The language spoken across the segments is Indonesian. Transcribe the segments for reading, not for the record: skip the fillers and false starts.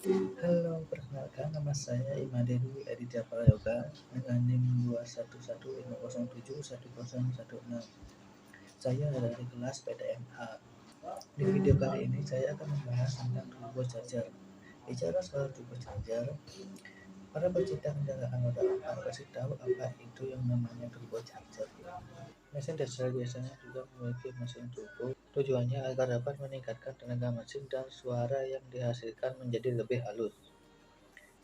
Halo, perkenalkan nama saya Imade Dwi Aditya Prayoga dengan NIM 21150710116. Saya dari kelas PTMA. Di video kali ini saya akan membahas tentang turbo charger. Bicara soal turbo charger, para pecinta kendaraan roda 4 pasti tahu apa itu yang namanya turbo charger. Mesin diesel biasanya juga memiliki mesin turbo. Tujuannya agar dapat meningkatkan tenaga mesin dan suara yang dihasilkan menjadi lebih halus.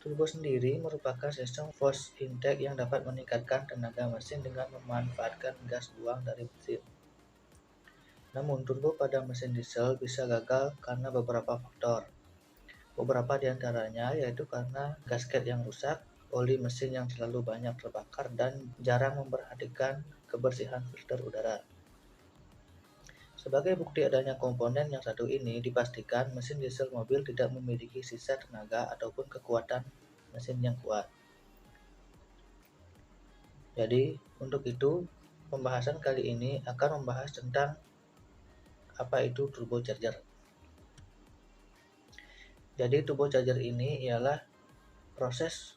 Turbo sendiri merupakan sistem force intake yang dapat meningkatkan tenaga mesin dengan memanfaatkan gas buang dari mesin. Namun, turbo pada mesin diesel bisa gagal karena beberapa faktor. Beberapa di antaranya yaitu karena gasket yang rusak, oli mesin yang terlalu banyak terbakar, dan jarang memperhatikan kebersihan filter udara. Sebagai bukti adanya komponen yang satu ini, dipastikan mesin diesel mobil tidak memiliki sisa tenaga ataupun kekuatan mesin yang kuat. Jadi, untuk itu, pembahasan kali ini akan membahas tentang apa itu turbocharger. Jadi, turbocharger ini ialah proses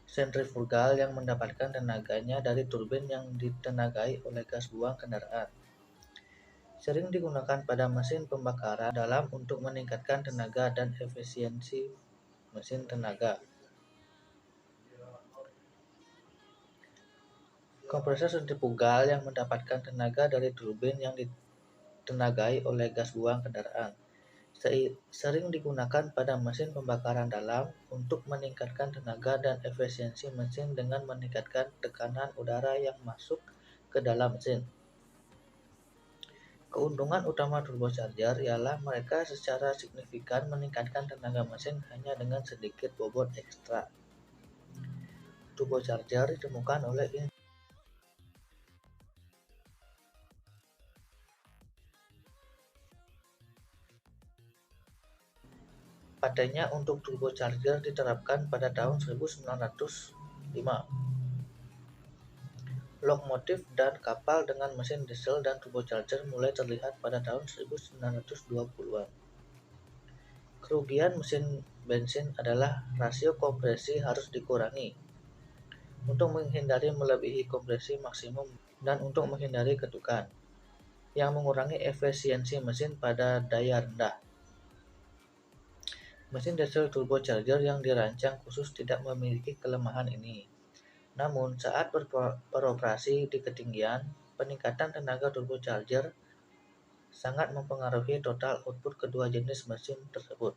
sentrifugal yang mendapatkan tenaganya dari turbin yang ditenagai oleh gas buang kendaraan. Sering digunakan pada mesin pembakaran dalam untuk meningkatkan tenaga dan efisiensi mesin tenaga. Kompresor sentrifugal yang mendapatkan tenaga dari turbin yang ditenagai oleh gas buang kendaraan. Sering digunakan pada mesin pembakaran dalam untuk meningkatkan tenaga dan efisiensi mesin dengan meningkatkan tekanan udara yang masuk ke dalam mesin. Keuntungan utama turbocharger ialah mereka secara signifikan meningkatkan tenaga mesin hanya dengan sedikit bobot ekstra. Turbocharger ditemukan oleh Patentnya untuk turbocharger diterapkan pada tahun 1905. Lokomotif dan kapal dengan mesin diesel dan turbocharger mulai terlihat pada tahun 1920-an. Kerugian mesin bensin adalah rasio kompresi harus dikurangi untuk menghindari melebihi kompresi maksimum dan untuk menghindari ketukan yang mengurangi efisiensi mesin pada daya rendah. Mesin diesel turbocharger yang dirancang khusus tidak memiliki kelemahan ini. Namun, saat beroperasi di ketinggian, peningkatan tenaga turbocharger sangat mempengaruhi total output kedua jenis mesin tersebut.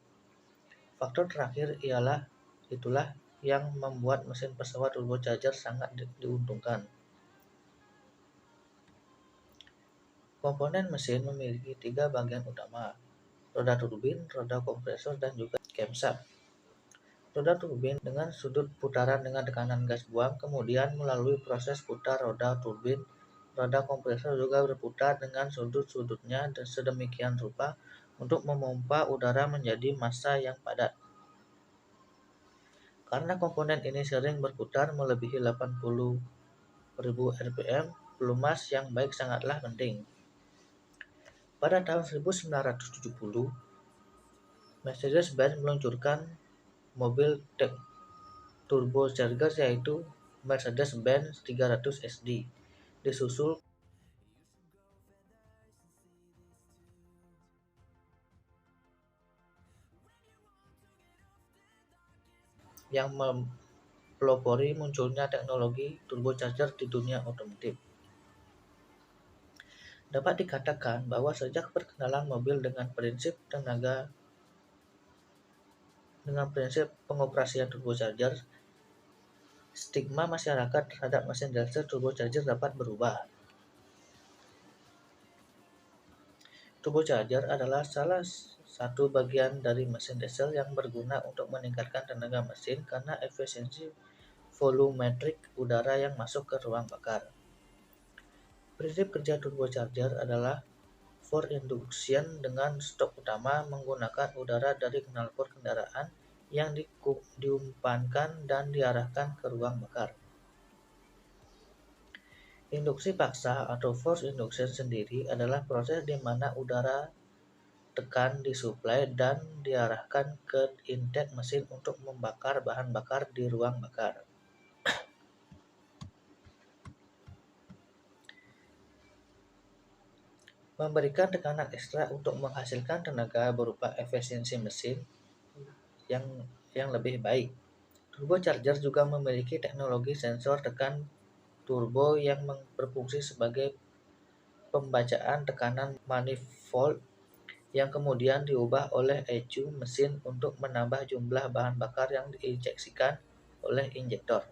Faktor terakhir itulah yang membuat mesin pesawat turbocharger sangat diuntungkan. Komponen mesin memiliki 3 bagian utama: roda turbin, roda kompresor, dan juga camshaft. Roda turbin dengan sudut putaran dengan tekanan gas buang, kemudian melalui proses putar roda turbin, roda kompresor juga berputar dengan sudut-sudutnya dan sedemikian rupa untuk memompa udara menjadi massa yang padat. Karena komponen ini sering berputar melebihi 80.000 rpm, pelumas yang baik sangatlah penting. Pada tahun 1970, Mercedes-Benz meluncurkan mobil turbocharger yaitu Mercedes-Benz 300 SD, disusul yang mempelopori munculnya teknologi turbocharger di dunia otomotif. Dapat dikatakan bahwa sejak perkenalan mobil dengan prinsip pengoperasian turbocharger, stigma masyarakat terhadap mesin diesel turbocharger dapat berubah. Turbocharger adalah salah satu bagian dari mesin diesel yang berguna untuk meningkatkan tenaga mesin karena efisiensi volumetrik udara yang masuk ke ruang bakar. Prinsip kerja turbocharger adalah for induction dengan stok utama menggunakan udara dari knalpot kendaraan yang diumpankan dan diarahkan ke ruang bakar. Induksi paksa atau forced induction sendiri adalah proses di mana udara tekan disuplai dan diarahkan ke intake mesin untuk membakar bahan bakar di ruang bakar. Memberikan tekanan ekstra untuk menghasilkan tenaga berupa efisiensi mesin yang lebih baik. Turbocharger juga memiliki teknologi sensor tekan turbo yang berfungsi sebagai pembacaan tekanan manifold yang kemudian diubah oleh ECU mesin untuk menambah jumlah bahan bakar yang diinjeksikan oleh injektor.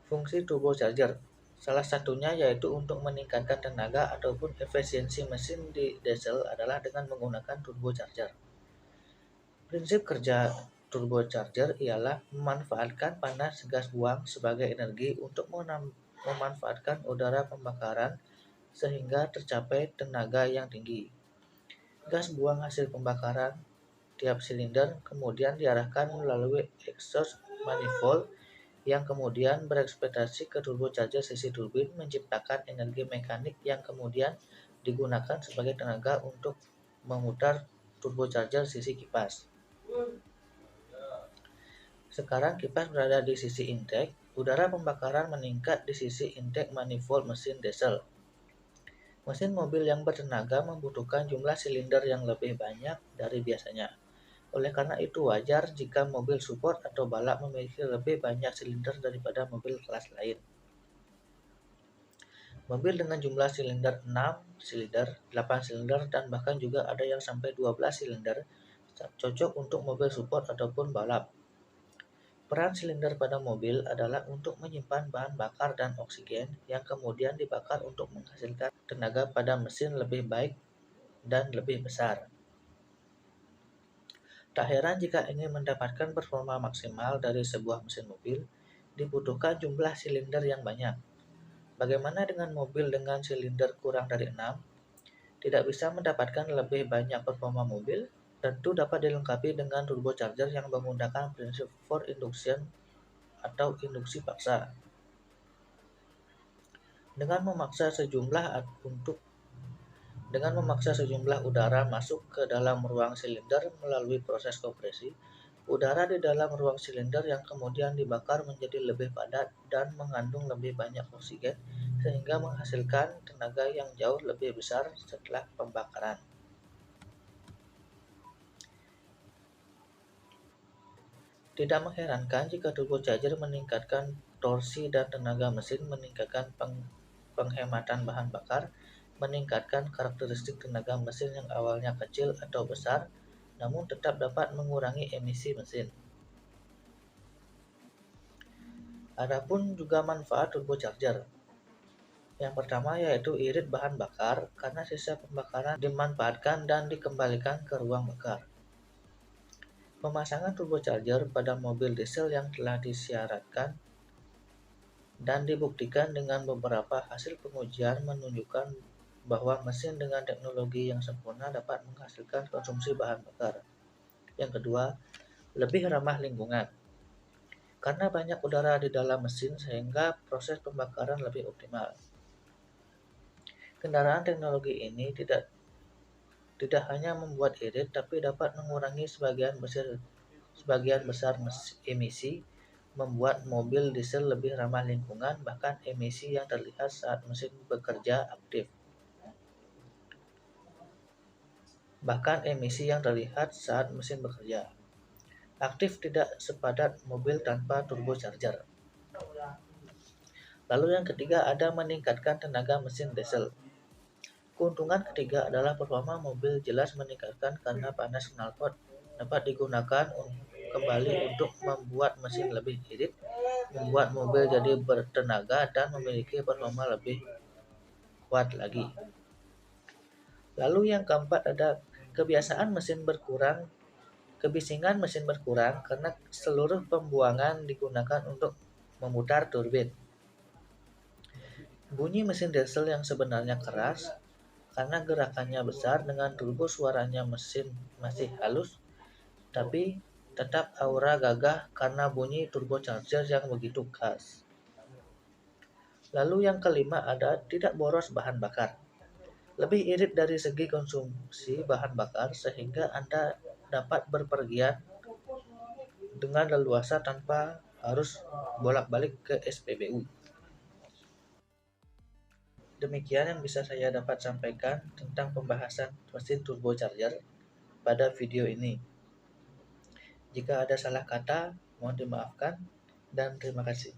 Fungsi turbocharger salah satunya yaitu untuk meningkatkan tenaga ataupun efisiensi mesin di diesel adalah dengan menggunakan turbocharger. Prinsip kerja turbocharger ialah memanfaatkan panas gas buang sebagai energi untuk memanfaatkan udara pembakaran sehingga tercapai tenaga yang tinggi. Gas buang hasil pembakaran tiap silinder kemudian diarahkan melalui exhaust manifold yang kemudian berekspektasi ke turbocharger sisi turbin menciptakan energi mekanik yang kemudian digunakan sebagai tenaga untuk memutar turbocharger sisi kipas. Sekarang kipas berada di sisi intake, udara pembakaran meningkat di sisi intake manifold mesin diesel. Mesin mobil yang bertenaga membutuhkan jumlah silinder yang lebih banyak dari biasanya. Oleh karena itu wajar jika mobil support atau balap memiliki lebih banyak silinder daripada mobil kelas lain. Mobil dengan jumlah silinder 6 silinder, 8 silinder, dan bahkan juga ada yang sampai 12 silinder cocok untuk mobil support ataupun balap. Peran silinder pada mobil adalah untuk menyimpan bahan bakar dan oksigen yang kemudian dibakar untuk menghasilkan tenaga pada mesin lebih baik dan lebih besar. Tak heran jika ingin mendapatkan performa maksimal dari sebuah mesin mobil, dibutuhkan jumlah silinder yang banyak. Bagaimana dengan mobil dengan silinder kurang dari 6? Tidak bisa mendapatkan lebih banyak performa mobil? Tentu dapat dilengkapi dengan turbocharger yang menggunakan prinsip forced induction atau induksi paksa. Dengan memaksa sejumlah udara masuk ke dalam ruang silinder melalui proses kompresi, udara di dalam ruang silinder yang kemudian dibakar menjadi lebih padat dan mengandung lebih banyak oksigen sehingga menghasilkan tenaga yang jauh lebih besar setelah pembakaran. Tidak mengherankan jika turbocharger meningkatkan torsi dan tenaga mesin, meningkatkan penghematan bahan bakar, meningkatkan karakteristik tenaga mesin yang awalnya kecil atau besar, namun tetap dapat mengurangi emisi mesin. Adapun juga manfaat turbocharger. Yang pertama yaitu irit bahan bakar karena sisa pembakaran dimanfaatkan dan dikembalikan ke ruang bakar. Pemasangan turbocharger pada mobil diesel yang telah disyaratkan dan dibuktikan dengan beberapa hasil pengujian menunjukkan bahwa mesin dengan teknologi yang sempurna dapat menghasilkan konsumsi bahan bakar. Yang kedua, lebih ramah lingkungan. Karena banyak udara di dalam mesin sehingga proses pembakaran lebih optimal. Kendaraan teknologi ini tidak hanya membuat irit tapi dapat mengurangi sebagian besar emisi, membuat mobil diesel lebih ramah lingkungan, bahkan emisi yang terlihat saat mesin bekerja aktif. Aktif tidak sepadat mobil tanpa turbocharger. Lalu yang ketiga ada meningkatkan tenaga mesin diesel. Keuntungan ketiga adalah performa mobil jelas meningkatkan karena panas knalpot dapat digunakan kembali untuk membuat mesin lebih irit, membuat mobil jadi bertenaga dan memiliki performa lebih kuat lagi. Lalu yang keempat ada kebisingan mesin berkurang karena seluruh pembuangan digunakan untuk memutar turbin. Bunyi mesin diesel yang sebenarnya keras karena gerakannya besar dengan turbo suaranya mesin masih halus, tapi tetap aura gagah karena bunyi turbocharger yang begitu khas. Lalu yang kelima ada tidak boros bahan bakar. lebih irit dari segi konsumsi bahan bakar sehingga Anda dapat berpergian dengan leluasa tanpa harus bolak-balik ke SPBU. Demikian yang bisa saya dapat sampaikan tentang pembahasan mesin turbocharger pada video ini. Jika ada salah kata, mohon dimaafkan dan terima kasih.